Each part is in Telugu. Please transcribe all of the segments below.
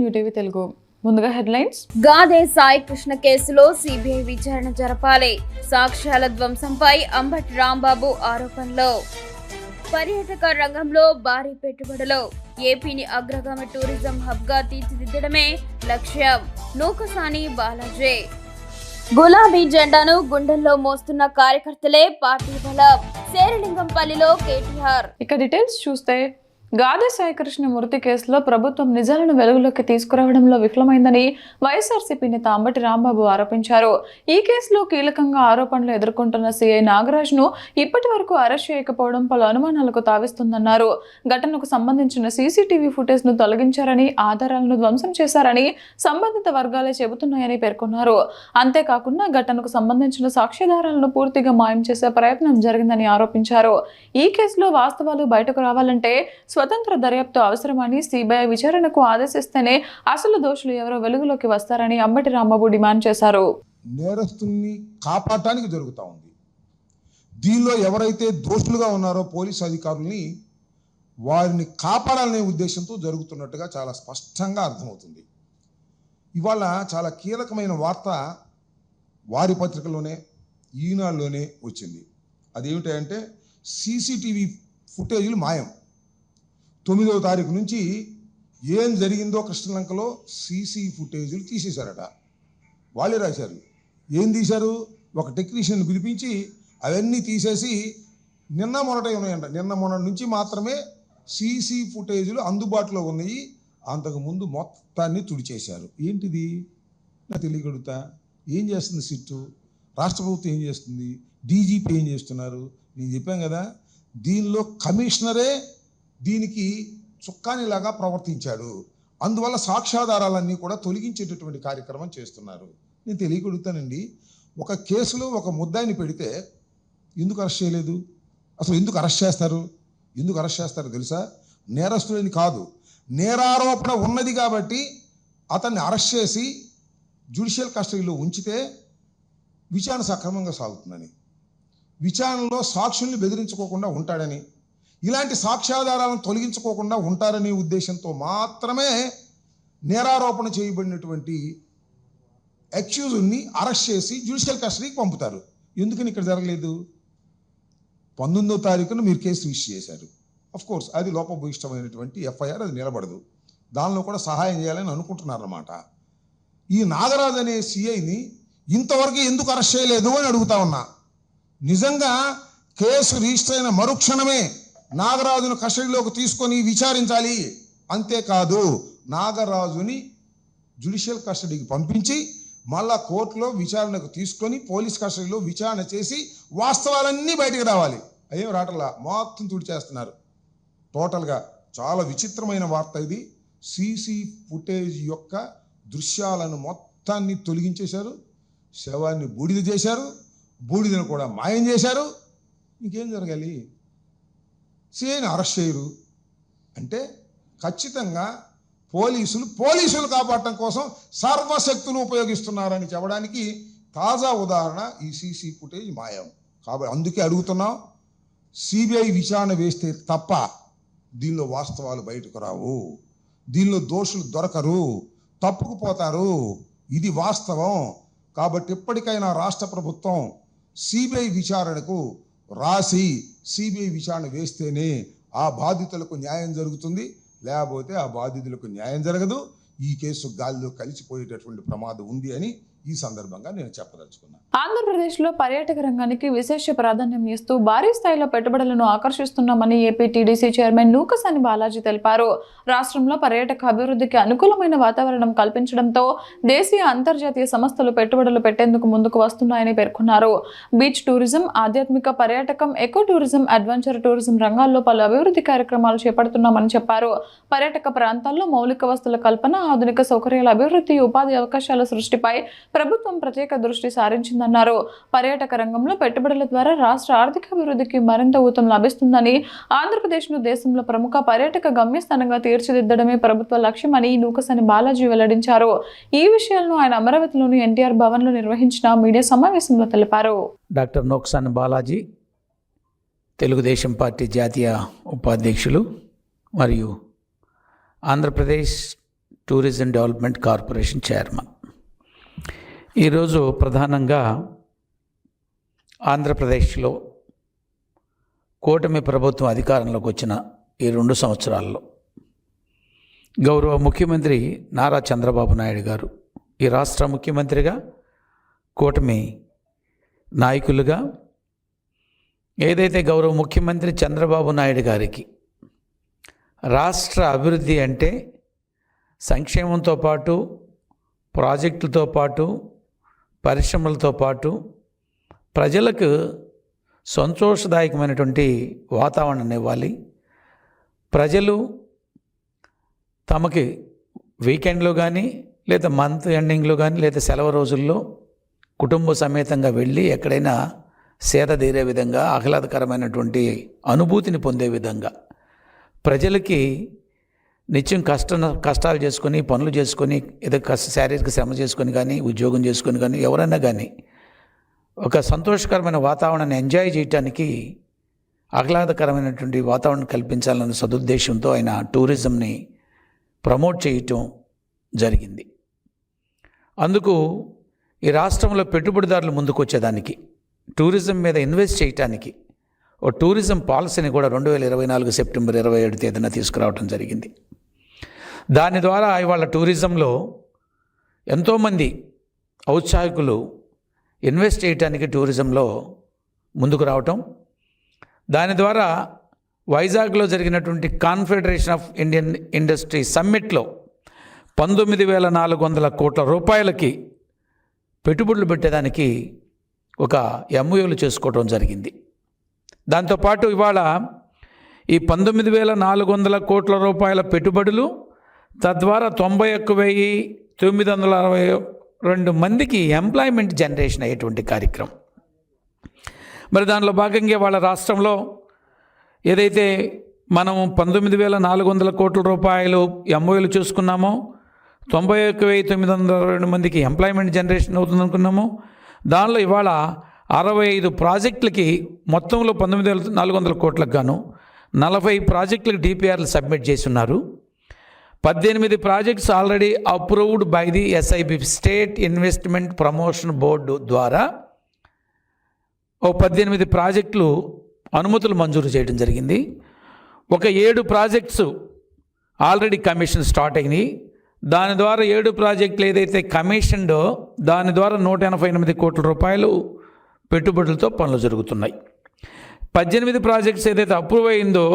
New TV Telugu. ముందుగా హెడ్లైన్స్. గాదే సాయి కృష్ణ కేసులో సిబిఐ విచారణ జరపాలి. సాక్ష్యాల ధ్వంసంపై అంబటి రాంబాబు ఆరోపణలు. పర్యాటక రంగంలో భారీ పెట్టుబడులు. ఏపీని అగ్రగామి టూరిజం హబ్ గా తీర్చిదిద్దడమే లక్ష్యం. నూకసాని బాలాజీ. గులాబీ జెండాను గుండెల్లో మోస్తున్న కార్యకర్తలే పార్టీ బలం. శేరిలింగంపల్లిలో కేటీఆర్. ఇక డీటెయిల్స్ చూస్తే, గాదే సాయి కృష్ణమూర్తి కేసులో ప్రభుత్వం నిజాలను వెలుగులోకి తీసుకురావడంలో విఫలమైందని వైఎస్ఆర్సీపీ నేత అంబటి రాంబాబు ఆరోపించారు. ఈ కేసులో కీలకంగా ఆరోపణలు ఎదుర్కొంటున్న సీఐ నాగరాజ్ను ఇప్పటి వరకు అరెస్ట్ చేయకపోవడం పలు అనుమానాలకు తావిస్తుందన్నారు. ఘటనకు సంబంధించిన సీసీటీవీ ఫుటేజ్ను తొలగించారని, ఆధారాలను ధ్వంసం చేశారని సంబంధిత వర్గాలే చెబుతున్నాయని పేర్కొన్నారు. అంతేకాకుండా ఘటనకు సంబంధించిన సాక్ష్యాధారాలను పూర్తిగా మాయం చేసే ప్రయత్నం జరిగిందని ఆరోపించారు. ఈ కేసులో వాస్తవాలు బయటకు రావాలంటే స్వతంత్ర దర్యాప్తు అవసరమని, సిబిఐ విచారణకు ఆదేశిస్తేనే అసలు దోషులు ఎవరో వెలుగులోకి వస్తారని అంబటి రాంబాబు డిమాండ్ చేశారు. నేరస్తుల్ని కాపాడటానికి జరుగుతూ ఉంది. దీనిలో ఎవరైతే దోషులుగా ఉన్నారో పోలీసు అధికారుల్ని వారిని కాపాడాలనే ఉద్దేశంతో జరుగుతున్నట్టుగా చాలా స్పష్టంగా అర్థమవుతుంది. ఇవాళ చాలా కీలకమైన వార్త వారి పత్రికలోనే, ఈనాడులోనే వచ్చింది. అదేమిటంటే సీసీటీవీ ఫుటేజీలు మాయం. 9వ తారీఖు నుంచి ఏం జరిగిందో కృష్ణలంకలో సీసీ ఫుటేజీలు తీసేశారట. వాళ్ళే రాశారు. ఏం తీశారు? ఒక టెక్నీషియన్ పిలిపించి అవన్నీ తీసేసి నిన్న మొన్నటే ఉన్నాయంట. నిన్న మొన్న నుంచి మాత్రమే సీసీ ఫుటేజీలు అందుబాటులో ఉన్నాయి. అంతకుముందు మొత్తాన్ని తుడిచేశారు. ఏంటిది? నాకు తెలియగలుగుతా. ఏం చేస్తుంది సిట్టు? రాష్ట్ర ప్రభుత్వం ఏం చేస్తుంది? డీజీపీ ఏం చేస్తున్నారు? నేను చెప్పాను కదా, దీనిలో కమిషనరే దీనికి చుక్కానిలాగా ప్రవర్తించాడు. అందువల్ల సాక్ష్యాధారాలన్నీ కూడా తొలగించేటటువంటి కార్యక్రమం చేస్తున్నారు. నేను తెలియగలుగుతానండి, ఒక కేసులో ఒక ముద్దాయిని పెడితే ఎందుకు అరెస్ట్ చేయలేదు? అసలు ఎందుకు అరెస్ట్ చేస్తారు? ఎందుకు అరెస్ట్ చేస్తారో తెలుసా? నేరస్తులని కాదు, నేరారోపణ ఉన్నది కాబట్టి అతన్ని అరెస్ట్ చేసి జ్యుడిషియల్ కస్టడీలో ఉంచితే విచారణ సక్రమంగా సాగుతుందని, విచారణలో సాక్షుల్ని బెదిరించుకోకుండా ఉంటాడని, ఇలాంటి సాక్ష్యాధారాలను తొలగించుకోకుండా ఉంటారనే ఉద్దేశంతో మాత్రమే నేరారోపణ చేయబడినటువంటి అక్యూజ్ని అరెస్ట్ చేసి జ్యుడిషియల్ కస్టడీకి పంపుతారు. ఎందుకని ఇక్కడ జరగలేదు? 19వ తారీఖున మీరు కేసు రిజిస్టర్ చేశారు. కోర్స్ అది లోపభూయిష్టమైనటువంటి ఎఫ్ఐఆర్, అది నిలబడదు. దానిలో కూడా సహాయం చేయాలని అనుకుంటున్నారన్నమాట. ఈ నాగరాజు అనే సిఐని ఇంతవరకు ఎందుకు అరెస్ట్ చేయలేదు అని అడుగుతా ఉన్నా. నిజంగా కేసు రిజిస్టర్ అయిన మరుక్షణమే నాగరాజును కస్టడీలోకి తీసుకొని విచారించాలి. అంతేకాదు, నాగరాజుని జ్యుడిషియల్ కస్టడీకి పంపించి మళ్ళా కోర్టులో విచారణకు తీసుకొని పోలీస్ కస్టడీలో విచారణ చేసి వాస్తవాలన్నీ బయటకు రావాలి. అయ్యేం రావట్లా, మొత్తం తుడిచేస్తున్నారు టోటల్గా. చాలా విచిత్రమైన వార్త ఇది. సీసీ ఫుటేజ్ యొక్క దృశ్యాలను మొత్తాన్ని తొలగించేశారు. శవాన్ని బూడిద చేశారు, బూడిదను కూడా మాయం చేశారు. ఇంకేం జరగాలి? సీఐని అరెస్ట్ చేయరు అంటే ఖచ్చితంగా పోలీసులు కాపాడటం కోసం సర్వశక్తులు ఉపయోగిస్తున్నారని చెప్పడానికి తాజా ఉదాహరణ ఈ సీసీ ఫుటేజ్ మాయం. కాబట్టి అందుకే అడుగుతున్నాం, సిబిఐ విచారణ వేస్తే తప్ప దీనిలో వాస్తవాలు బయటకు రావు, దీనిలో దోషులు దొరకరు, తప్పుకుపోతారు. ఇది వాస్తవం. కాబట్టి ఎప్పటికైనా రాష్ట్ర ప్రభుత్వం సిబిఐ విచారణకు రాసి సిబిఐ విచారణ వేస్తేనే ఆ బాధితులకు న్యాయం జరుగుతుంది. లేకపోతే ఆ బాధితులకు న్యాయం జరగదు. ఈ కేసు గాలిలో కలిసిపోయేటటువంటి ప్రమాదం ఉంది అని ఈ సందర్భంగా నేను చెప్పదలుచుకున్నాను. ఆంధ్రప్రదేశ్లో పర్యాటక రంగానికి విశేష ప్రాధాన్యం ఇస్తూ భారీ స్థాయిలో పెట్టుబడులను ఆకర్షిస్తున్నామని AP TDC chairman Nukasani Balaji తెలిపారు. రాష్ట్రంలో పర్యాటక అభివృద్ధికి అనుకూలమైన వాతావరణం కల్పించడంతో దేశీయ, అంతర్జాతీయ సంస్థలు పెట్టుబడులు పెట్టేందుకు ముందుకు వస్తున్నాయని పేర్కొన్నారు. బీచ్ టూరిజం, ఆధ్యాత్మిక పర్యాటకం, ఎకో టూరిజం, అడ్వెంచర్ టూరిజం రంగాల్లో పలు అభివృద్ధి కార్యక్రమాలు చేపడుతున్నామని చెప్పారు. పర్యాటక ప్రాంతాల్లో మౌలిక వసతుల కల్పన, ఆధునిక సౌకర్యాల అభివృద్ధి, ఉపాధి అవకాశాల సృష్టిపై ప్రభుత్వం ప్రత్యేక దృష్టి సారించిందన్నారు. పర్యాటక రంగంలో పెట్టుబడుల ద్వారా రాష్ట్ర ఆర్థిక అభివృద్ధికి మరింత ఊతం లభిస్తుందని, ఆంధ్రప్రదేశ్ను దేశంలో ప్రముఖ పర్యాటక గమ్యస్థానంగా తీర్చిదిద్దడమే ప్రభుత్వ లక్ష్యమని నూకసాని బాలాజీ వెల్లడించారు. ఈ విషయాలను ఆయన అమరావతిలోని ఎన్టీఆర్ భవన్లో నిర్వహించిన మీడియా సమావేశంలో తెలిపారు. డాక్టర్ నూకసాని బాలాజీ తెలుగుదేశం పార్టీ జాతీయ ఉపాధ్యక్షులు మరియు Andhra Pradesh tourism development corporation chairman. ఈరోజు ప్రధానంగా ఆంధ్రప్రదేశ్లో కూటమి ప్రభుత్వం అధికారంలోకి వచ్చిన ఈ 2 సంవత్సరాల్లో గౌరవ ముఖ్యమంత్రి నారా చంద్రబాబు నాయుడు గారు ఈ రాష్ట్ర ముఖ్యమంత్రిగా, కూటమి నాయకులుగా ఏదైతే గౌరవ ముఖ్యమంత్రి చంద్రబాబు నాయుడు గారికి రాష్ట్ర అభివృద్ధి అంటే సంక్షేమంతో పాటు, ప్రాజెక్టులతో పాటు, పరిశ్రమలతో పాటు ప్రజలకు సంతోషదాయకమైనటువంటి వాతావరణం ఇవ్వాలి, ప్రజలు తమకి వీకెండ్లో కానీ లేదా మంత్ ఎండింగ్లో కానీ లేదా సెలవు రోజుల్లో కుటుంబ సమేతంగా వెళ్ళి ఎక్కడైనా సేద తీరే విధంగా, ఆహ్లాదకరమైనటువంటి అనుభూతిని పొందే విధంగా, ప్రజలకి నిత్యం కష్టాలు చేసుకొని, పనులు చేసుకొని, ఏదో శారీరక శ్రమ చేసుకొని కానీ, ఉద్యోగం చేసుకొని కానీ, ఎవరైనా కానీ ఒక సంతోషకరమైన వాతావరణాన్ని ఎంజాయ్ చేయటానికి, ఆహ్లాదకరమైనటువంటి వాతావరణం కల్పించాలన్న సదుద్దేశంతో ఆయన టూరిజంని ప్రమోట్ చేయటం జరిగింది. అందుకు ఈ రాష్ట్రంలో పెట్టుబడిదారులు ముందుకు వచ్చేదానికి, టూరిజం మీద ఇన్వెస్ట్ చేయటానికి ఓ టూరిజం పాలసీని కూడా 2024 సెప్టెంబర్ 27 తేదీన తీసుకురావడం జరిగింది. దాని ద్వారా ఇవాళ టూరిజంలో ఎంతోమంది ఔత్సాహికులు ఇన్వెస్ట్ చేయటానికి టూరిజంలో ముందుకు రావటం, దాని ద్వారా వైజాగ్లో జరిగినటువంటి కాన్ఫెడరేషన్ ఆఫ్ ఇండియన్ ఇండస్ట్రీ సమ్మిట్లో 19,400 కోట్ల రూపాయలకి పెట్టుబడులు పెట్టేదానికి ఒక MOUలు చేసుకోవడం జరిగింది. దాంతోపాటు ఇవాళ ఈ 19,400 కోట్ల రూపాయల పెట్టుబడులు తద్వారా 91,962 మందికి ఎంప్లాయ్మెంట్ జనరేషన్ అయ్యేటువంటి కార్యక్రమం. మరి దానిలో భాగంగా వాళ్ళ రాష్ట్రంలో ఏదైతే మనం 19,400 కోట్ల రూపాయలు MOUలు చూసుకున్నామో, 91,962 మందికి ఎంప్లాయ్మెంట్ జనరేషన్ అవుతుంది అనుకున్నాము. దానిలో ఇవాళ 65 ప్రాజెక్టులకి మొత్తంలో 19,400 కోట్లకు గాను 40 ప్రాజెక్టులకు DPRలు సబ్మిట్ చేసి ఉన్నారు. 18 projects already approved by the SIB state investment promotion board ద్వారా 18 ప్రాజెక్టులు అనుమతులు మంజూరు చేయడం జరిగింది. ఒక 7 ప్రాజెక్ట్స్ ఆల్రెడీ కమిషన్ స్టార్ట్ అయినాయి. దాని ద్వారా 7 ప్రాజెక్టులు ఏదైతే కమిషన్డో దాని ద్వారా 188 కోట్ల రూపాయలు పెట్టుబడులతో పనులు జరుగుతున్నాయి. 18 ప్రాజెక్ట్స్ ఏదైతే అప్రూవ్ అయిందో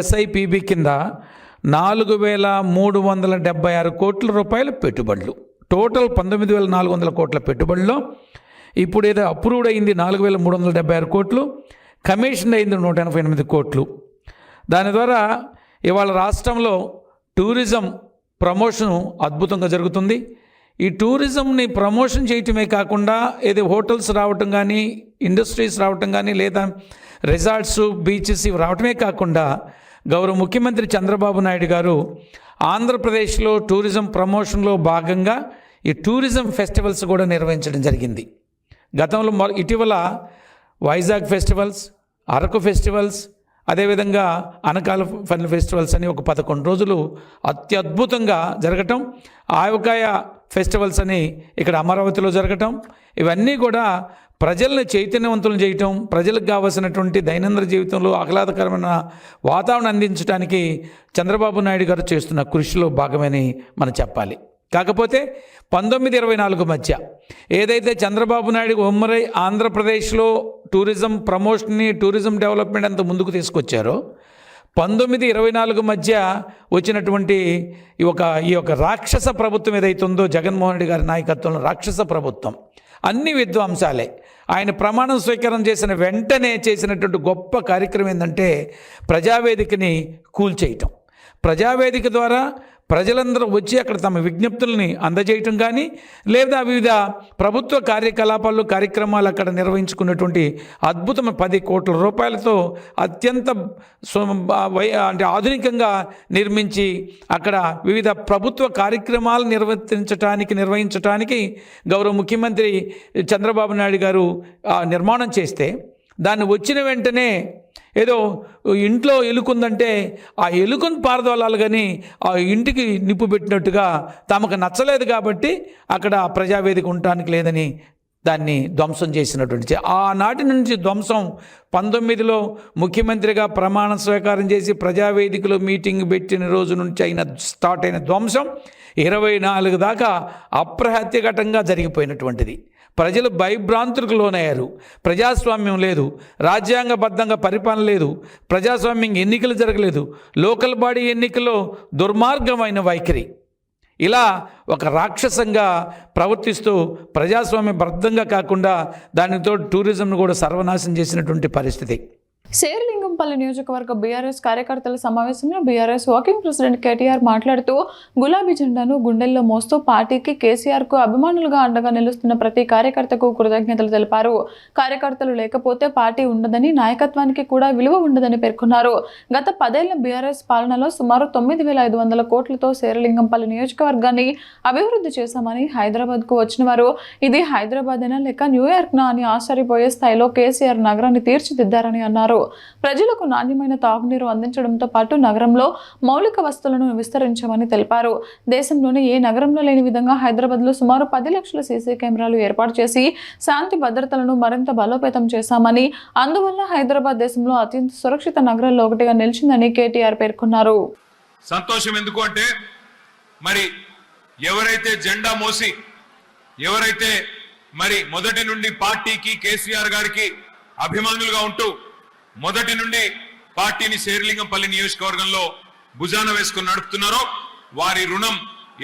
SIPB కింద 4,376 కోట్ల రూపాయల పెట్టుబడులు, టోటల్ 19,400 కోట్ల పెట్టుబడుల్లో ఇప్పుడు ఏదో అప్రూవ్డ్ అయింది 4,376 కోట్లు, కమిషన్ అయింది 188 కోట్లు. దాని ద్వారా ఇవాళ రాష్ట్రంలో టూరిజం ప్రమోషన్ అద్భుతంగా జరుగుతుంది. ఈ టూరిజంని ప్రమోషన్ చేయటమే కాకుండా ఏదో హోటల్స్ రావటం కానీ, ఇండస్ట్రీస్ రావటం కానీ, లేదా రిసార్ట్స్, బీచెస్ ఇవి రావటమే కాకుండా గౌరవ ముఖ్యమంత్రి చంద్రబాబు నాయుడు గారు ఆంధ్రప్రదేశ్లో టూరిజం ప్రమోషన్లో భాగంగా ఈ టూరిజం ఫెస్టివల్స్ కూడా నిర్వహించడం జరిగింది. గతంలో ఇటీవల వైజాగ్ ఫెస్టివల్స్, అరకు ఫెస్టివల్స్, అదేవిధంగా అనకాల ఫన్ ఫెస్టివల్స్ అని ఒక 11 రోజులు అత్యద్భుతంగా జరగటం, ఆవకాయ ఫెస్టివల్స్ అని ఇక్కడ అమరావతిలో జరగటం, ఇవన్నీ కూడా ప్రజల్ని చైతన్యవంతులు చేయటం, ప్రజలకు కావాల్సినటువంటి దైనందిన జీవితంలో ఆహ్లాదకరమైన వాతావరణం అందించడానికి చంద్రబాబు నాయుడు గారు చేస్తున్న కృషిలో భాగమని మనం చెప్పాలి. కాకపోతే 1924 మధ్య ఏదైతే చంద్రబాబు నాయుడు ఉమ్మడి ఆంధ్రప్రదేశ్లో టూరిజం ప్రమోషన్ని, టూరిజం డెవలప్మెంట్ అంత ముందుకు తీసుకొచ్చారో, 1924 మధ్య వచ్చినటువంటి ఈ యొక్క రాక్షస ప్రభుత్వం ఏదైతే ఉందో, జగన్మోహన్ రెడ్డి గారి నాయకత్వంలో రాక్షస ప్రభుత్వం, అన్ని విధ్వంసాలే. ఆయన ప్రమాణం స్వీకారం చేసిన వెంటనే చేసినటువంటి గొప్ప కార్యక్రమం ఏంటంటే ప్రజావేదికని కూల్చేయటం. ప్రజావేదిక ద్వారా ప్రజలందరూ వచ్చి అక్కడ తమ విజ్ఞప్తుల్ని అందజేయటం కానీ, లేదా వివిధ ప్రభుత్వ కార్యక్రమాలు అక్కడ నిర్వహించుకున్నటువంటి అద్భుతమైన 10 కోట్ల రూపాయలతో అత్యంత అంటే ఆధునికంగా నిర్మించి అక్కడ వివిధ ప్రభుత్వ కార్యక్రమాలు నిర్వహించడానికి గౌరవ ముఖ్యమంత్రి చంద్రబాబు నాయుడు గారు నిర్మాణం చేస్తే, దాన్ని వచ్చిన వెంటనే ఏదో ఇంట్లో ఎలుకుందంటే ఆ ఎలుకను పారదోలాలి కానీ ఆ ఇంటికి నిప్పు పెట్టినట్టుగా తమకు నచ్చలేదు కాబట్టి అక్కడ ప్రజావేదిక ఉండటానికి లేదని దాన్ని ధ్వంసం చేసినటువంటి ఆనాటి నుంచి ధ్వంసం 19లో ముఖ్యమంత్రిగా ప్రమాణ స్వీకారం చేసి ప్రజావేదికలో మీటింగ్ పెట్టిన రోజు నుంచి స్టార్ట్ అయిన ధ్వంసం 24 దాకా అప్రహత్యఘటంగా జరిగిపోయినటువంటిది. ప్రజలు భయభ్రాంతులకు లోనయ్యారు. ప్రజాస్వామ్యం లేదు, రాజ్యాంగబద్ధంగా పరిపాలన లేదు, ప్రజాస్వామ్యం ఎన్నికలు జరగలేదు, లోకల్ బాడీ ఎన్నికల్లో దుర్మార్గమైన వైఖరి, ఇలా ఒక రాక్షసంగా ప్రవర్తిస్తూ ప్రజాస్వామ్యబద్ధంగా కాకుండా దానితో టూరిజంను కూడా సర్వనాశనం చేసినటువంటి పరిస్థితి. శేర్లింగంపల్లి నియోజకవర్గ బీఆర్ఎస్ కార్యకర్తల సమావేశంలో బీఆర్ఎస్ వర్కింగ్ ప్రెసిడెంట్ కేటీఆర్ మాట్లాడుతూ గులాబీ జెండాను గుండెల్లో మోస్తూ పార్టీకి కేసీఆర్కు అభిమానులుగా అండగా నిలుస్తున్న ప్రతి కార్యకర్తకు కృతజ్ఞతలు తెలిపారు. కార్యకర్తలు లేకపోతే పార్టీ ఉండదని, నాయకత్వానికి కూడా విలువ ఉండదని పేర్కొన్నారు. గత 10 ఏళ్ల బీఆర్ఎస్ పాలనలో సుమారు 9,500 కోట్లతో శేర్లింగంపల్లి నియోజకవర్గాన్ని అభివృద్ధి చేశామని, హైదరాబాద్కు వచ్చిన వారు ఇది హైదరాబాదేనా లేక న్యూయార్క్నా అని ఆశ్చర్యపోయే స్థాయిలో కేసీఆర్ నగరాన్ని తీర్చిదిద్దారని అన్నారు. ప్రజలకు నాణ్యమైన తాగునీరు అందించడంతో పాటు నగరంలో మౌలిక వస్తువులను విస్తరించామని తెలిపారు. దేశంలోని ఏ నగరంలో లేని విధంగా హైదరాబాద్లో సుమారు 10 లక్షల సీసీ కెమెరాలు ఏర్పాటు చేసి శాంతి భద్రతలను మరింత బలోపేతం చేశామని, అందువల్ల హైదరాబాద్ దేశంలో అత్యంత సురక్షిత నగరాల్లో ఒకటిగా నిలిచిందని కేటీఆర్ పేర్కొన్నారు. సంతోషం ఎందుకు అంటే మరి ఎవరైతే జెండా మోసి ఎవరైతే మరి మొదటి నుండి పార్టీకి కేసీఆర్ గారికి అభిమానులుగా ఉంటూ మొదటి నుండి పార్టీని శేర్లింగంపల్లి నియోజకవర్గంలో భుజాన వేసుకుని నడుపుతున్నారో వారి రుణం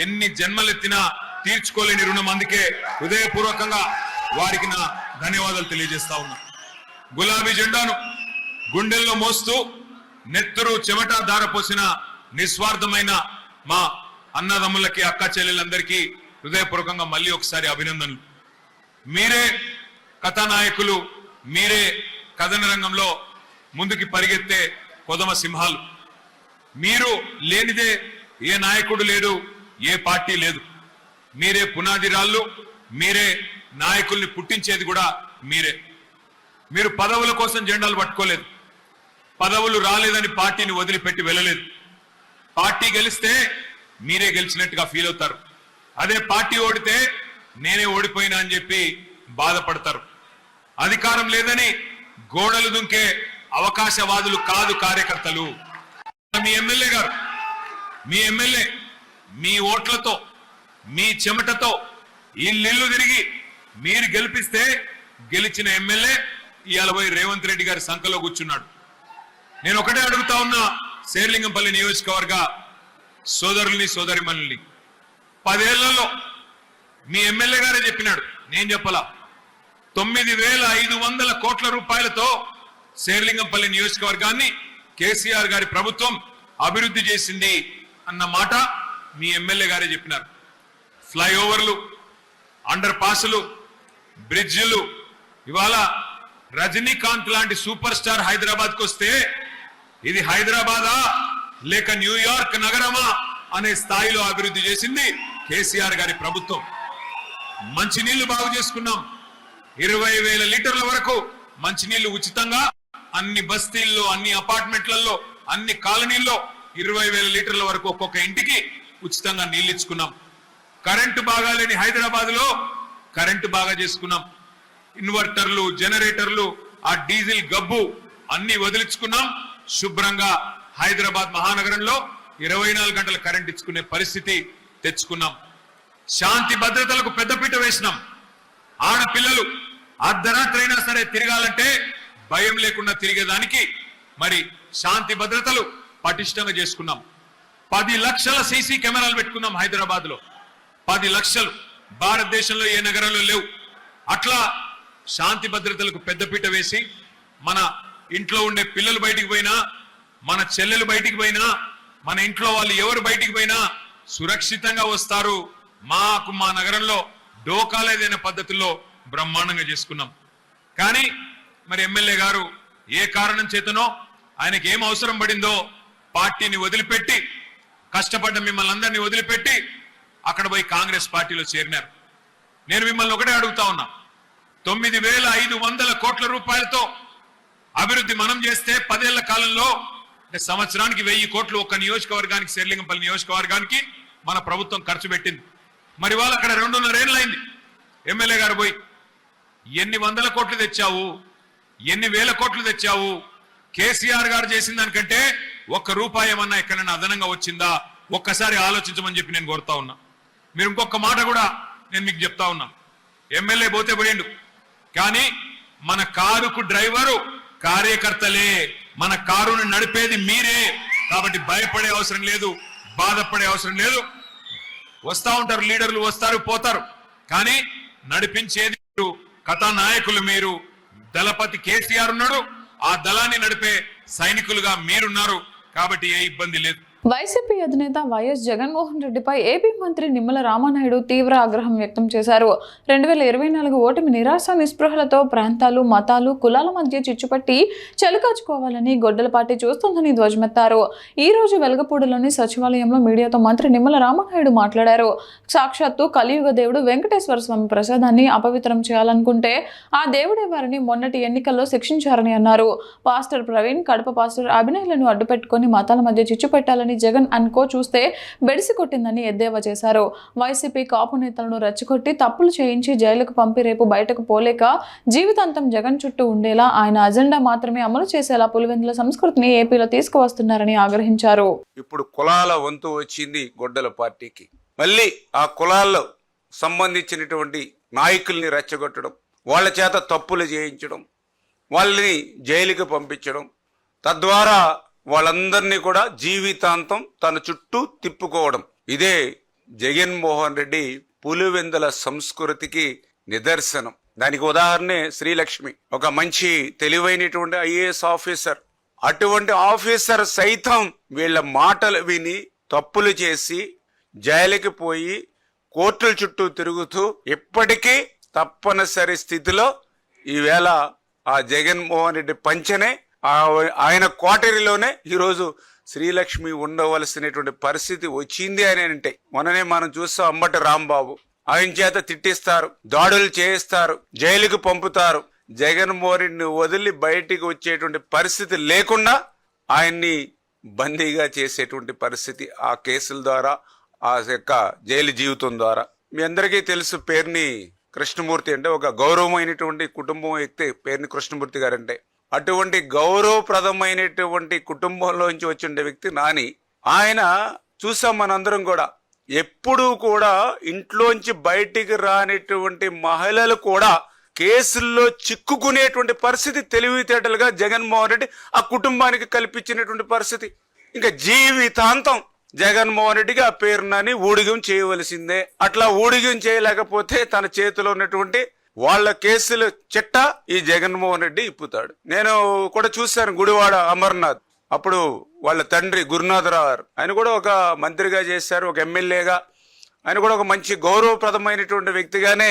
ఎన్ని జన్మలెత్తినా తీర్చుకోలేని రుణం. అందుకే హృదయపూర్వకంగా వారికి నా ధన్యవాదాలు తెలియజేస్తా ఉన్నా. గులాబీ జెండాను గుండెల్లో మోస్తూ నెత్తురు చెమట ధారపోసిన నిస్వార్థమైన మా అన్నదమ్ములకి, అక్క చెల్లెలందరికీ హృదయపూర్వకంగా మళ్ళీ ఒకసారి అభినందనలు. మీరే కథానాయకులు, మీరే కథన రంగంలో ముందుకి పరిగెత్తే కొదమ సింహాలు. మీరు లేనిదే ఏ నాయకుడు లేడు, ఏ పార్టీ లేదు. మీరే పునాది రాళ్ళు, మీరే నాయకుల్ని పుట్టించేది కూడా మీరే. మీరు పదవుల కోసం జెండాలు పట్టుకోలేదు, పదవులు రాలేదని పార్టీని వదిలిపెట్టి వెళ్ళలేదు. పార్టీ గెలిస్తే మీరే గెలిచినట్టుగా ఫీల్ అవుతారు. అదే పార్టీ ఓడితే నేనే ఓడిపోయినా అని చెప్పి బాధపడతారు. అధికారం లేదని గోడలు దుంకే అవకాశవాదులు కాదు కార్యకర్తలు. మీ ఎమ్మెల్యే గారు, మీ ఎమ్మెల్యే మీ ఓట్లతో, మీ చెమటతో ఇల్లు తిరిగి మీరు గెలిపిస్తే గెలిచిన ఎమ్మెల్యే ఇవాళ పోయి రేవంత్ రెడ్డి గారి సంఖలో కూర్చున్నాడు. నేను ఒకటే అడుగుతా ఉన్నా శేర్లింగంపల్లి నియోజకవర్గ సోదరుల్ని, సోదరిమణుల్ని, 10 ఏళ్లలో మీ ఎమ్మెల్యే గారే చెప్పినాడు, నేను చెప్పలా, 9,500 కోట్ల రూపాయలతో శేర్లింగంపల్లి నియోజకవర్గాన్ని కేసీఆర్ గారి ప్రభుత్వం అభివృద్ధి చేసింది అన్న మాట మీ ఎమ్మెల్యే గారే చెప్పినారు. ఫ్లైఓవర్లు, అండర్ పాసులు, బ్రిడ్జిలు, ఇవాళ రజనీకాంత్ లాంటి సూపర్ స్టార్ హైదరాబాద్కు వస్తే ఇది హైదరాబాదా లేక న్యూయార్క్ నగరమా అనే స్థాయిలో అభివృద్ధి చేసింది కేసీఆర్ గారి ప్రభుత్వం. మంచినీళ్లు బాగు చేసుకున్నాం. 20,000 లీటర్ల వరకు మంచినీళ్లు ఉచితంగా అన్ని బస్తీల్లో, అన్ని అపార్ట్మెంట్లలో, అన్ని కాలనీల్లో 20,000 లీటర్ల వరకు ఒక్కొక్క ఇంటికి ఉచితంగా నీళ్లు ఇచ్చుకున్నాం. కరెంటు బాగా లేని హైదరాబాద్ లో కరెంటు బాగా చేసుకున్నాం. ఇన్వర్టర్లు, జనరేటర్లు, ఆ డీజిల్ గబ్బు అన్ని వదిలించుకున్నాం. శుభ్రంగా హైదరాబాద్ మహానగరంలో 24 గంటల కరెంట్ ఇచ్చుకునే పరిస్థితి తెచ్చుకున్నాం. శాంతి భద్రతలకు పెద్దపీట వేసినాం. ఆడపిల్లలు అర్ధరాత్రి అయినా సరే తిరగాలంటే భయం లేకుండా తిరిగేదానికి మరి శాంతి భద్రతలు పటిష్టంగా చేసుకున్నాం. 10 లక్షల సీసీ కెమెరాలు పెట్టుకున్నాం హైదరాబాద్ లో. 10 లక్షలు భారతదేశంలో ఏ నగరంలో లేవు. అట్లా శాంతి భద్రతలకు పెద్దపీట వేసి మన ఇంట్లో ఉండే పిల్లలు బయటికి పోయినా, మన చెల్లెలు బయటికి పోయినా, మన ఇంట్లో వాళ్ళు ఎవరు బయటికి పోయినా సురక్షితంగా వస్తారు. మాకు మా నగరంలో డోకాలేదైన పద్ధతుల్లో బ్రహ్మాండంగా చేసుకున్నాం. కానీ మరి ఎమ్మెల్యే గారు ఏ కారణం చేతనో, ఆయనకి ఏం అవసరం పడిందో పార్టీని వదిలిపెట్టి, కష్టపడ్డ మిమ్మల్ని అందరినీ వదిలిపెట్టి అక్కడ పోయి కాంగ్రెస్ పార్టీలో చేరినారు. నేను మిమ్మల్ని ఒకటే అడుగుతా ఉన్నా, 9,500 కోట్ల రూపాయలతో అభివృద్ధి మనం చేస్తే 10 ఏళ్ల కాలంలో అంటే సంవత్సరానికి 1000 కోట్లు ఒక్క నియోజకవర్గానికి, శేర్లింగంపల్లి నియోజకవర్గానికి మన ప్రభుత్వం ఖర్చు పెట్టింది. మరి వాళ్ళు అక్కడ 2.5 ఏళ్ళైంది ఎమ్మెల్యే గారు పోయి. ఎన్ని వందల కోట్లు తెచ్చావు, ఎన్ని వేల కోట్లు తెచ్చావు? కేసీఆర్ గారు చేసిన దానికంటే ₹1 ఏమన్నా ఎక్కడైనా అదనంగా వచ్చిందా? ఒక్కసారి ఆలోచించమని చెప్పి నేను కోరుతా ఉన్నా. మీరు ఇంకొక మాట కూడా నేను మీకు చెప్తా ఉన్నా. ఎమ్మెల్యే పోతే పోయిండు, కానీ మన కారుకు డ్రైవరు కార్యకర్తలే, మన కారును నడిపేది మీరే. కాబట్టి భయపడే అవసరం లేదు, బాధపడే అవసరం లేదు. వస్తా ఉంటారు లీడర్లు, వస్తారు పోతారు, కానీ నడిపించేది మీరు, కథానాయకులు మీరు. దళపతి కేసీఆర్ ఉన్నాడు, ఆ దళాన్ని నడిపే సైనికులుగా మీరున్నారు. కాబట్టి ఏ ఇబ్బంది లేదు. వైసీపీ అధినేత వైఎస్ జగన్మోహన్ రెడ్డిపై ఏపీ మంత్రి నిమ్మల రామానాయుడు తీవ్ర ఆగ్రహం వ్యక్తం చేశారు. 2024 ఓటమి నిరాశ నిస్పృహలతో ప్రాంతాలు, మతాలు, కులాల మధ్య చిచ్చుపట్టి చెలకాచుకోవాలని గొడ్డలపాటి చూస్తోందని ధ్వజమెత్తారు. ఈ రోజు వెలగపూడిలోని సచివాలయంలో మీడియాతో మంత్రి నిమ్మల రామానాయుడు మాట్లాడారు. సాక్షాత్తు కలియుగ దేవుడు వెంకటేశ్వర స్వామి ప్రసాదాన్ని అపవిత్రం చేయాలనుకుంటే ఆ దేవుడే వారిని మొన్నటి ఎన్నికల్లో శిక్షించారని అన్నారు. పాస్టర్ ప్రవీణ్, కడప పాస్టర్ అభినయ్లను అడ్డుపెట్టుకుని మతాల మధ్య చిచ్చు పెట్టాలని జగన్ అనుకో చూస్తే బెడిసి కొట్టిందని ఎద్దేవా చేశారు. వైసీపీ కాపు నేతలను రెచ్చగొట్టి తప్పులు చేయించి జైలుకు పంపి రేపు బయటకు పోలేక జీవితాంతం జగన్ చుట్టూ ఉండేలా ఆయన అజెండా మాత్రమే అమలు చేసేలా పులివెందుల సంస్కృతిని ఏపీలో తీసుకువస్తున్నారని ఆగ్రహించారు. ఇప్పుడు కులాల వంతు వచ్చింది గొడ్డల పార్టీకి. మళ్ళీ ఆ కులాల్లో సంబంధించినటువంటి నాయకుల్ని రెచ్చగొట్టడం, వాళ్ళ చేత తప్పులు చేయించడం, వాళ్ళని జైలుకి పంపించడం, తద్వారా వాళ్ళందరినీ కూడా జీవితాంతం తన చుట్టూ తిప్పుకోవడం. ఇదే జగన్మోహన్ రెడ్డి పులివెందుల సంస్కృతికి నిదర్శనం. దానికి ఉదాహరణే శ్రీలక్ష్మి, ఒక మంచి తెలివైనటువంటి ఐఏఎస్ ఆఫీసర్. అటువంటి ఆఫీసర్ సైతం వీళ్ళ మాటలు విని తప్పులు చేసి జైలుకి పోయి కోర్టుల చుట్టూ తిరుగుతూ ఇప్పటికీ తప్పనిసరి స్థితిలో ఈవేళ ఆ జగన్మోహన్ రెడ్డి పంచనే ఆయన కోటరీలోనే ఈరోజు శ్రీలక్ష్మి ఉండవలసినటువంటి పరిస్థితి వచ్చింది అని అంటే, మొన్ననే మనం చూస్తాం అంబటి రాంబాబు, ఆయన చేత తిట్టిస్తారు, దాడులు చేయిస్తారు, జైలుకు పంపుతారు. జగన్మోహన్ రెడ్డిని వదిలి బయటికి వచ్చేటువంటి పరిస్థితి లేకుండా ఆయన్ని బందీగా చేసేటువంటి పరిస్థితి ఆ కేసుల ద్వారా, ఆ యొక్క జైలు జీవితం ద్వారా. మీ అందరికీ తెలుసు పేరుని కృష్ణమూర్తి అంటే ఒక గౌరవమైనటువంటి కుటుంబం వ్యక్తి పేరుని కృష్ణమూర్తి గారు అంటే. అటువంటి గౌరవప్రదమైనటువంటి కుటుంబంలోంచి వచ్చిన వ్యక్తి నాని. ఆయన చూసాం మనందరం కూడా, ఎప్పుడూ కూడా ఇంట్లోంచి బయటికి రానిటువంటి మహిళలు కూడా కేసుల్లో చిక్కుకునేటువంటి పరిస్థితి తెలివితేటలుగా జగన్మోహన్ రెడ్డి ఆ కుటుంబానికి కల్పించినటువంటి పరిస్థితి. ఇంకా జీవితాంతం జగన్మోహన్ రెడ్డికి ఆ పేరు నాని ఊడిగం చేయవలసిందే. అట్లా ఊడిగం చేయలేకపోతే తన చేతిలో ఉన్నటువంటి వాళ్ళ కేసుల చిట్ట ఈ జగన్మోహన్ రెడ్డి ఇప్పుతాడు. నేను కూడా చూశాను గుడివాడ అమర్నాథ్, అప్పుడు వాళ్ళ తండ్రి గురునాథరావు గారు, ఆయన కూడా ఒక మంత్రిగా చేశారు, ఒక ఎమ్మెల్యేగా. ఆయన కూడా ఒక మంచి గౌరవప్రదమైనటువంటి వ్యక్తిగానే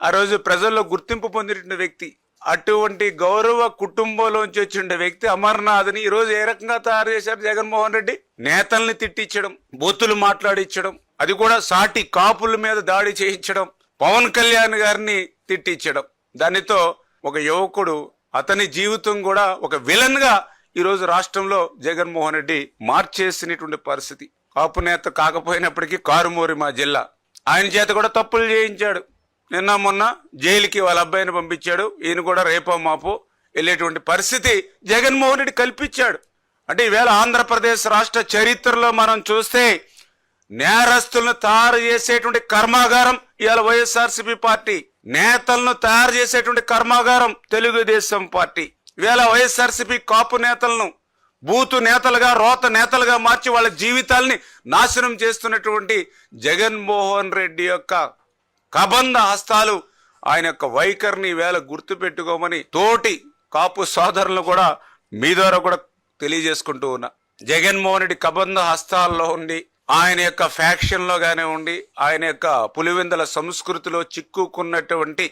ఆ రోజు ప్రజల్లో గుర్తింపు పొందినటువంటి వ్యక్తి. అటువంటి గౌరవ కుటుంబంలోంచి వచ్చిన వ్యక్తి అమర్నాథ్ని ఈరోజు ఏ రకంగా తయారు చేశారు జగన్మోహన్ రెడ్డి? నేతల్ని తిట్టించడం, బూతులు మాట్లాడించడం, అది కూడా సాటి కాపుల మీద దాడి చేయించడం, పవన్ కళ్యాణ్ గారిని తిట్టించడం. దానితో ఒక యువకుడు, అతని జీవితం కూడా ఒక విలన్ గా ఈరోజు రాష్ట్రంలో జగన్మోహన్ రెడ్డి మార్చేసినటువంటి పరిస్థితి. కాపు నేత కాకపోయినప్పటికీ కారుమూరి మా జిల్లా, ఆయన చేత కూడా తప్పులు చేయించాడు. నిన్న మొన్న జైలుకి వాళ్ళ అబ్బాయిని పంపించాడు. ఈయన కూడా రేపో మాపో వెళ్ళేటువంటి పరిస్థితి జగన్మోహన్ రెడ్డి కల్పించాడు. అంటే ఈవేళ ఆంధ్రప్రదేశ్ రాష్ట్ర చరిత్రలో మనం చూస్తే నేరస్తులను తయారు చేసేటువంటి కర్మాగారం ఇవాళ వైఎస్ఆర్సీపీ పార్టీ, నేతలను తయారు చేసేటువంటి కర్మాగారం తెలుగుదేశం పార్టీ. ఇవాళ వైఎస్ఆర్సీపీ కాపు నేతలను బూతు నేతలుగా, రోత నేతలుగా మార్చి వాళ్ళ జీవితాల్ని నాశనం చేస్తున్నటువంటి జగన్మోహన్ రెడ్డి యొక్క కబంధ హస్తాలు, ఆయన యొక్క వైఖరిని ఈవేళ గుర్తుపెట్టుకోమని తోటి కాపు సోదరులను కూడా మీ ద్వారా కూడా తెలియజేసుకుంటూ ఉన్నా. జగన్మోహన్ రెడ్డి కబంధ హస్తాల్లో ఉండి, ఆయన యొక్క ఫ్యాక్షన్ లో గానే ఉండి, ఆయన యొక్క పులివెందుల సంస్కృతిలో చిక్కుకున్నటువంటి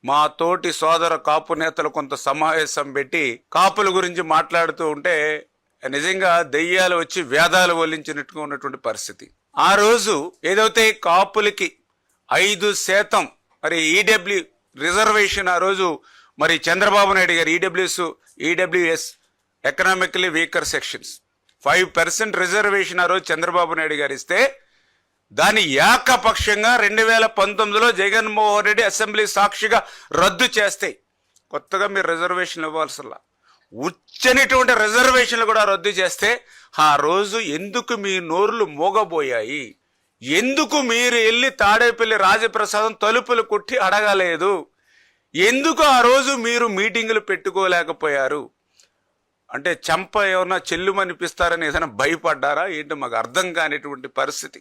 మా తోటి సోదర కాపు నేతలు కొంత సమావేశం పెట్టి కాపుల గురించి మాట్లాడుతూ ఉంటే నిజంగా దెయ్యాలు వచ్చి వేదాలు వల్లించినట్టుగా ఉన్నటువంటి పరిస్థితి. ఆ రోజు ఏదైతే కాపులకి 5% మరి ఈడబ్ల్యూ రిజర్వేషన్ ఆ రోజు మరి చంద్రబాబు నాయుడు గారు EWS economically weaker sections 5% reservation ఆ రోజు చంద్రబాబు నాయుడు గారు ఇస్తే దాన్ని ఏకపక్షంగా 2019లో జగన్మోహన్ రెడ్డి అసెంబ్లీ సాక్షిగా రద్దు చేస్తే కొత్తగా మీరు రిజర్వేషన్లు ఇవ్వాల్సల్లా ఉచ్చనిటువంటి రిజర్వేషన్లు కూడా రద్దు చేస్తే ఆ రోజు ఎందుకు మీ నోర్లు మోగబోయాయి? ఎందుకు మీరు వెళ్ళి తాడేపల్లి రాజప్రసాదం తలుపులు కొట్టి అడగలేదు? ఎందుకు ఆ రోజు మీరు మీటింగులు పెట్టుకోలేకపోయారు? అంటే చంప ఏమన్నా చెల్లుమనిపిస్తారని ఏదైనా భయపడ్డారా ఏంటి? మాకు అర్థం కానిటువంటి పరిస్థితి.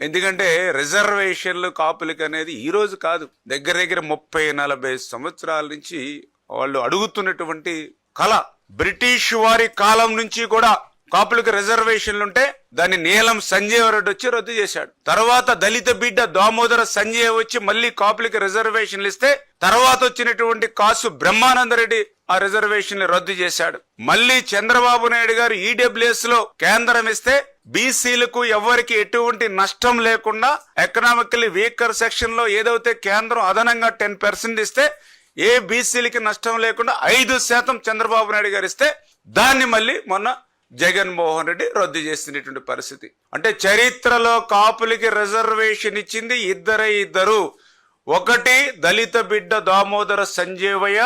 ఎందుకంటే రిజర్వేషన్లు కాపులకి అనేది ఈరోజు కాదు, దగ్గర 30-40 సంవత్సరాల నుంచి వాళ్ళు అడుగుతున్నటువంటి కళ. బ్రిటిష్ వారి కాలం నుంచి కూడా కాపులకు రిజర్వేషన్లు ఉంటే దాన్ని నీలం సంజయ్ రెడ్డి వచ్చి రద్దు చేశాడు. తర్వాత దళిత బిడ్డ దామోదర సంజయ్ వచ్చి మళ్ళీ కాపులకి రిజర్వేషన్లు ఇస్తే తర్వాత వచ్చినటువంటి కాసు బ్రహ్మానందరెడ్డి ఆ రిజర్వేషన్ రద్దు చేశాడు. మళ్ళీ చంద్రబాబు నాయుడు గారు ఈడబ్ల్యూఎస్ లో కేంద్రం ఇస్తే బీసీలకు ఎవరికి ఎటువంటి నష్టం లేకుండా ఎకనామికల్లీ వీకర్ సెక్షన్ లో ఏదైతే కేంద్రం అదనంగా 10% ఇస్తే ఏ బీసీలకి నష్టం లేకుండా 5% చంద్రబాబు నాయుడు గారు ఇస్తే దాన్ని మళ్ళీ మొన్న జగన్మోహన్ రెడ్డి రద్దు చేసినటువంటి పరిస్థితి. అంటే చరిత్రలో కాపులకి రిజర్వేషన్ ఇచ్చింది ఇద్దరు. ఒకటి దళిత బిడ్డ దామోదర సంజీవయ్య,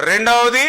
రెండవది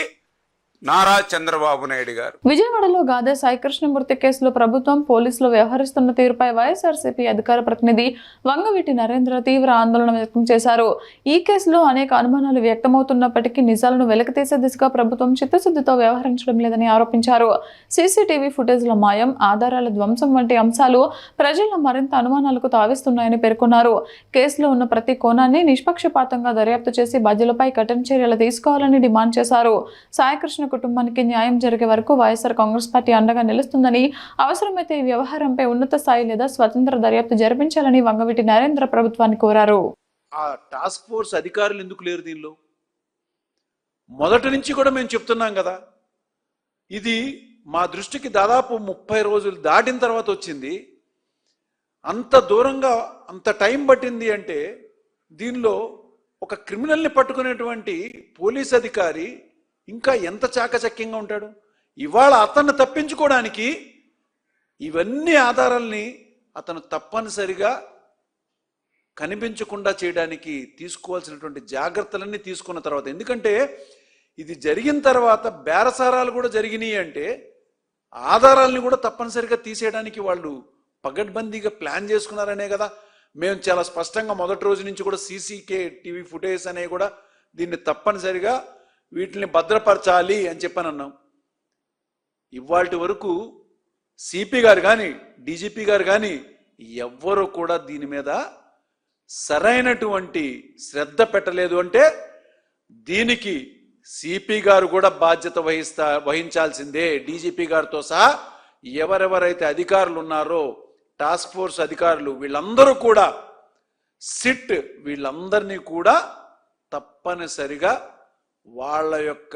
నారా చంద్రబాబు నాయుడు గారు. విజయవాడలో గాదే సాయి కృష్ణమూర్తి కేసులో ప్రభుత్వం పోలీసులు వ్యవహరిస్తున్న తీరుపై వైఎస్ఆర్సీపీ అధికార ప్రతినిధి వంగవీటి నరేంద్ర తీవ్ర ఆందోళన వ్యక్తం చేశారు. ఈ కేసులో అనేక అనుమానాలు వ్యక్తమవుతున్నప్పటికీ నిజాలను వెలికితీసే దిశగా ప్రభుత్వం చిత్తశుద్ధితో వ్యవహరించడం లేదని ఆరోపించారు. సీసీటీవీ ఫుటేజ్ల మాయం, ఆధారాల ధ్వంసం వంటి అంశాలు ప్రజల్లో మరింత అనుమానాలకు తావిస్తున్నాయని పేర్కొన్నారు. కేసులో ఉన్న ప్రతి కోణాన్ని నిష్పక్షపాతంగా దర్యాప్తు చేసి బాధ్యులపై కఠిన చర్యలు తీసుకోవాలని డిమాండ్ చేశారు. సాయికృష్ణ కుటుంబానికి న్యాయం జరిగే వరకు వైఎస్ఆర్ కాంగ్రెస్ పార్టీ అండగా నిలుస్తుందని, అవసరమైతే ఈ వ్యవహారంపై ఉన్నత స్థాయి లేదా స్వతంత్ర దర్యాప్తు జరిపించాలని వంగవీటి నరేంద్ర ప్రభుత్వాన్ని కోరారు. ఆ టాస్క్ ఫోర్స్ అధికారులు ఎందుకు లేరు దీనిలో? మొదటి నుంచి కూడా మేము చెప్తున్నాం కదా, ఇది మా దృష్టికి దాదాపు 30 రోజులు దాటిన తర్వాత వచ్చింది. అంత దూరంగా అంత టైం పట్టింది అంటే దీనిలో ఒక క్రిమినల్ని పట్టుకునేటువంటి పోలీస్ అధికారి ఇంకా ఎంత చాకచక్యంగా ఉంటాడు? ఇవాళ అతన్ని తప్పించుకోవడానికి ఇవన్నీ ఆధారాల్ని అతను తప్పనిసరిగా కనిపించకుండా చేయడానికి తీసుకోవాల్సినటువంటి జాగ్రత్తలన్నీ తీసుకున్న తర్వాత, ఎందుకంటే ఇది జరిగిన తర్వాత బేరసారాలు కూడా జరిగినాయి అంటే ఆధారాలని కూడా తప్పనిసరిగా తీసేయడానికి వాళ్ళు పగడ్బందీగా ప్లాన్ చేసుకున్నారనే కదా మేము చాలా స్పష్టంగా మొదటి రోజు నుంచి కూడా టీవీ ఫుటేజ్ అనేవి కూడా దీన్ని తప్పనిసరిగా వీటిని భద్రపరచాలి అని చెప్పని అన్నాం. ఇవాల్టి వరకు సిపి గారు కానీ డీజీపీ గారు కానీ ఎవ్వరూ కూడా దీని మీద సరైనటువంటి శ్రద్ధ పెట్టలేదు. అంటే దీనికి సిపి గారు కూడా బాధ్యత వహించాల్సిందే. డీజీపీ గారితో సహా ఎవరెవరైతే అధికారులు ఉన్నారో టాస్క్ ఫోర్స్ అధికారులు వీళ్ళందరూ కూడా సిట్ వీళ్ళందరినీ కూడా తప్పనిసరిగా వాళ్ళ యొక్క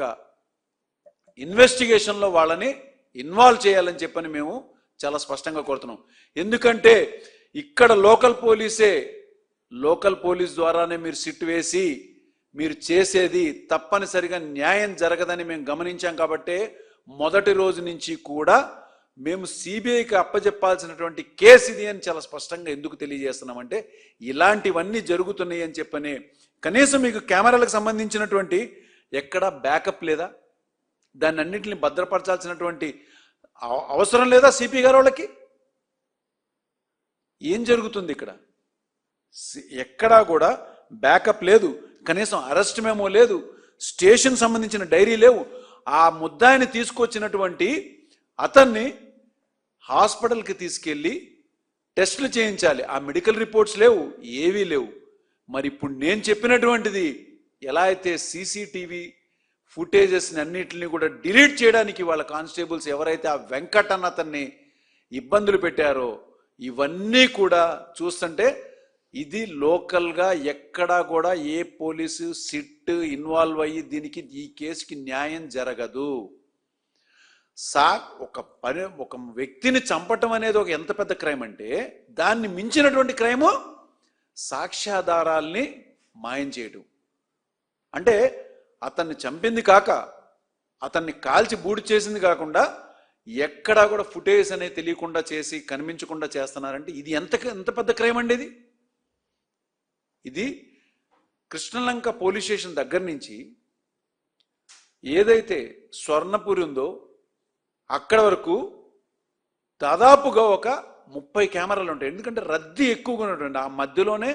ఇన్వెస్టిగేషన్లో వాళ్ళని ఇన్వాల్వ్ చేయాలని చెప్పని మేము చాలా స్పష్టంగా కోరుతున్నాం. ఎందుకంటే ఇక్కడ లోకల్ పోలీస్ ద్వారానే మీరు సిట్ వేసి మీరు చేసేది తప్పనిసరిగా న్యాయం జరగదని మేము గమనించాం. కాబట్టే మొదటి రోజు నుంచి కూడా మేము సిబిఐకి అప్పచెప్పాల్సినటువంటి కేసు ఇది అని చాలా స్పష్టంగా ఎందుకు తెలియజేస్తున్నామంటే ఇలాంటివన్నీ జరుగుతున్నాయి అని చెప్పని. కనీసం మీకు కెమెరాలకు సంబంధించినటువంటి ఎక్కడా బ్యాకప్ లేదా? దాన్ని అన్నింటిని భద్రపరచాల్సినటువంటి అవసరం లేదా సిపి గారు వాళ్ళకి? ఏం జరుగుతుంది ఇక్కడ? ఎక్కడా కూడా బ్యాకప్ లేదు, కనీసం అరెస్ట్ మెమో లేదు, స్టేషన్ సంబంధించిన డైరీ లేవు. ఆ ముద్దాయిని తీసుకొచ్చినటువంటి అతన్ని హాస్పిటల్కి తీసుకెళ్ళి టెస్టులు చేయించాలి, ఆ మెడికల్ రిపోర్ట్స్ లేవు, ఏవీ లేవు. మరి ఇప్పుడు నేను చెప్పినటువంటిది ఎలా అయితే సీసీటీవీ ఫుటేజెస్ని అన్నింటినీ కూడా డిలీట్ చేయడానికి వాళ్ళ కానిస్టేబుల్స్ ఎవరైతే ఆ వెంకట్ అన్న అతన్ని ఇబ్బందులు పెట్టారో ఇవన్నీ కూడా చూస్తుంటే ఇది లోకల్గా ఎక్కడా కూడా ఏ పోలీసు సిట్ ఇన్వాల్వ్ అయ్యి దీనికి ఈ కేసుకి న్యాయం జరగదు. ఒక వ్యక్తిని చంపటం అనేది ఒక ఎంత పెద్ద క్రైమ్ అంటే దాన్ని మించినటువంటి క్రైము సాక్ష్యాధారాల్ని మాయం చేయడం. అంటే అతన్ని చంపింది కాక అతన్ని కాల్చి బూడి చేసింది కాకుండా ఎక్కడా కూడా ఫుటేజ్ అనేది తెలియకుండా చేసి కనిపించకుండా చేస్తున్నారంటే ఇది ఎంత పెద్ద క్రైమ్ అండి ఇది కృష్ణలంక పోలీస్ స్టేషన్ దగ్గర నుంచి ఏదైతే స్వర్ణపురి ఉందో అక్కడ వరకు దాదాపుగా ఒక 30 కెమెరాలు ఉంటాయి. ఎందుకంటే రద్దీ ఎక్కువగా ఉన్నటువంటి ఆ మధ్యలోనే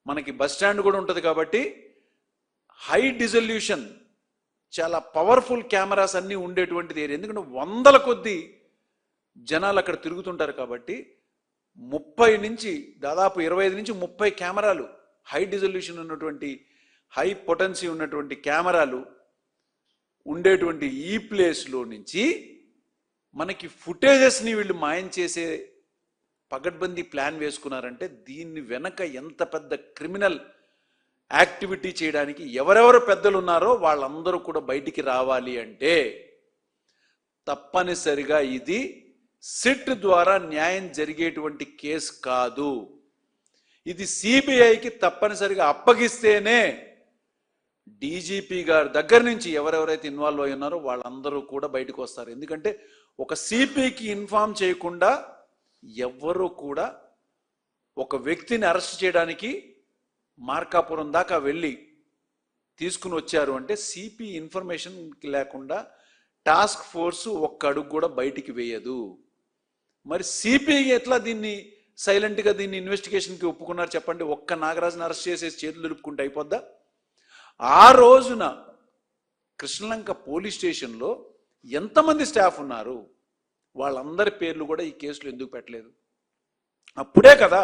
మనకి బస్ స్టాండ్ కూడా ఉంటుంది కాబట్టి హై రిజల్యూషన్ చాలా పవర్ఫుల్ కెమెరాస్ అన్నీ ఉండేటువంటిది ఏరియా. ఎందుకంటే వందల కొద్ది జనాలు అక్కడ తిరుగుతుంటారు కాబట్టి 30 నుంచి దాదాపు 25 నుంచి 30 కెమెరాలు హై రిజల్యూషన్ ఉన్నటువంటి హై పొటెన్సీ ఉన్నటువంటి కెమెరాలు ఉండేటువంటి ఈ ప్లేస్లో నుంచి మనకి ఫుటేజెస్ని వీళ్ళు మాయం చేసే పగడ్బందీ ప్లాన్ వేసుకున్నారంటే దీన్ని వెనక ఎంత పెద్ద క్రిమినల్ యాక్టివిటీ చేయడానికి ఎవరెవరు పెద్దలు ఉన్నారో వాళ్ళందరూ కూడా బయటికి రావాలి అంటే తప్పనిసరిగా ఇది సిట్ ద్వారా న్యాయం జరిగేటువంటి కేసు కాదు. ఇది సిబిఐకి తప్పనిసరిగా అప్పగిస్తేనే డీజీపీ గారి దగ్గర నుంచి ఎవరెవరైతే ఇన్వాల్వ్ అయి ఉన్నారో వాళ్ళందరూ కూడా బయటకు వస్తారు. ఎందుకంటే ఒక సిపికి ఇన్ఫార్మ్ చేయకుండా ఎవ్వరూ కూడా ఒక వ్యక్తిని అరెస్ట్ చేయడానికి మార్కాపురం దాకా వెళ్ళి తీసుకుని వచ్చారు అంటే సిపి ఇన్ఫర్మేషన్ లేకుండా టాస్క్ ఫోర్స్ ఒక్క అడుగు కూడా బయటికి వేయదు. మరి సిపి ఎట్లా దీన్ని సైలెంట్గా దీన్ని ఇన్వెస్టిగేషన్కి ఒప్పుకున్నారు చెప్పండి? ఒక్క నాగరాజుని అరెస్ట్ చేసేసి చేతులు దులుపుకుంటే అయిపోద్దా? ఆ రోజున కృష్ణలంక పోలీస్ స్టేషన్లో ఎంతమంది స్టాఫ్ ఉన్నారు, వాళ్ళందరి పేర్లు కూడా ఈ కేసులో ఎందుకు పెట్టలేదు? అప్పుడే కదా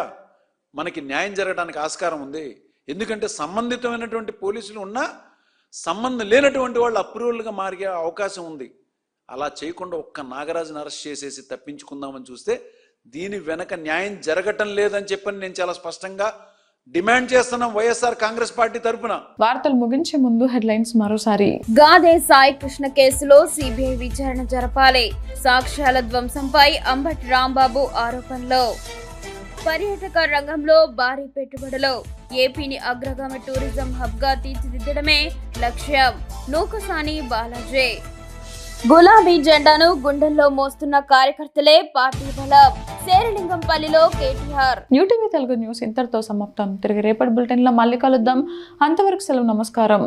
మనకి న్యాయం జరగడానికి ఆస్కారం ఉంది. ఎందుకంటే సంబంధితమైనటువంటి పోలీసులు ఉన్నా సంబంధం లేనటువంటి వాళ్ళు అప్రూవల్గా మారే అవకాశం ఉంది. అలా చేయకుండా ఒక్క నాగరాజుని అరెస్ట్ చేసేసి తప్పించుకుందామని చూస్తే దీని వెనక న్యాయం జరగటం లేదని చెప్పని నేను చాలా స్పష్టంగా డిమాండ్ చేస్తున్నాం వైఎస్ఆర్ కాంగ్రెస్ పార్టీ తరఫున. వార్తలు ముగించే ముందు హెడ్లైన్స్ మరోసారి. గాదే సాయి కృష్ణ కేసులో సిబిఐ విచారణ జరపాలి. సాక్ష్యాల ధ్వంసంపై అంబటి రాంబాబు ఆరోపణలు. పర్యాటక రంగంలో భారీ పెట్టుబడులు. ఏపీని అగ్రగామి టూరిజం హబ్ గా తీర్చిదిద్దడమే లక్ష్యం. నూకసాని బాలాజీ. గులాబీ జెండాను గుండెల్లో మోస్తున్న కార్యకర్తలే పార్టీ బలం. శేరిలింగంపల్లిలో కేటీఆర్. న్యూటీవీ తెలుగు న్యూస్ ఇంతటితో సమాప్తం. తిరిగి రేపటి బులెటిన్ లో మళ్ళీ కలుద్దాం. అంతవరకు సెలవు. నమస్కారం.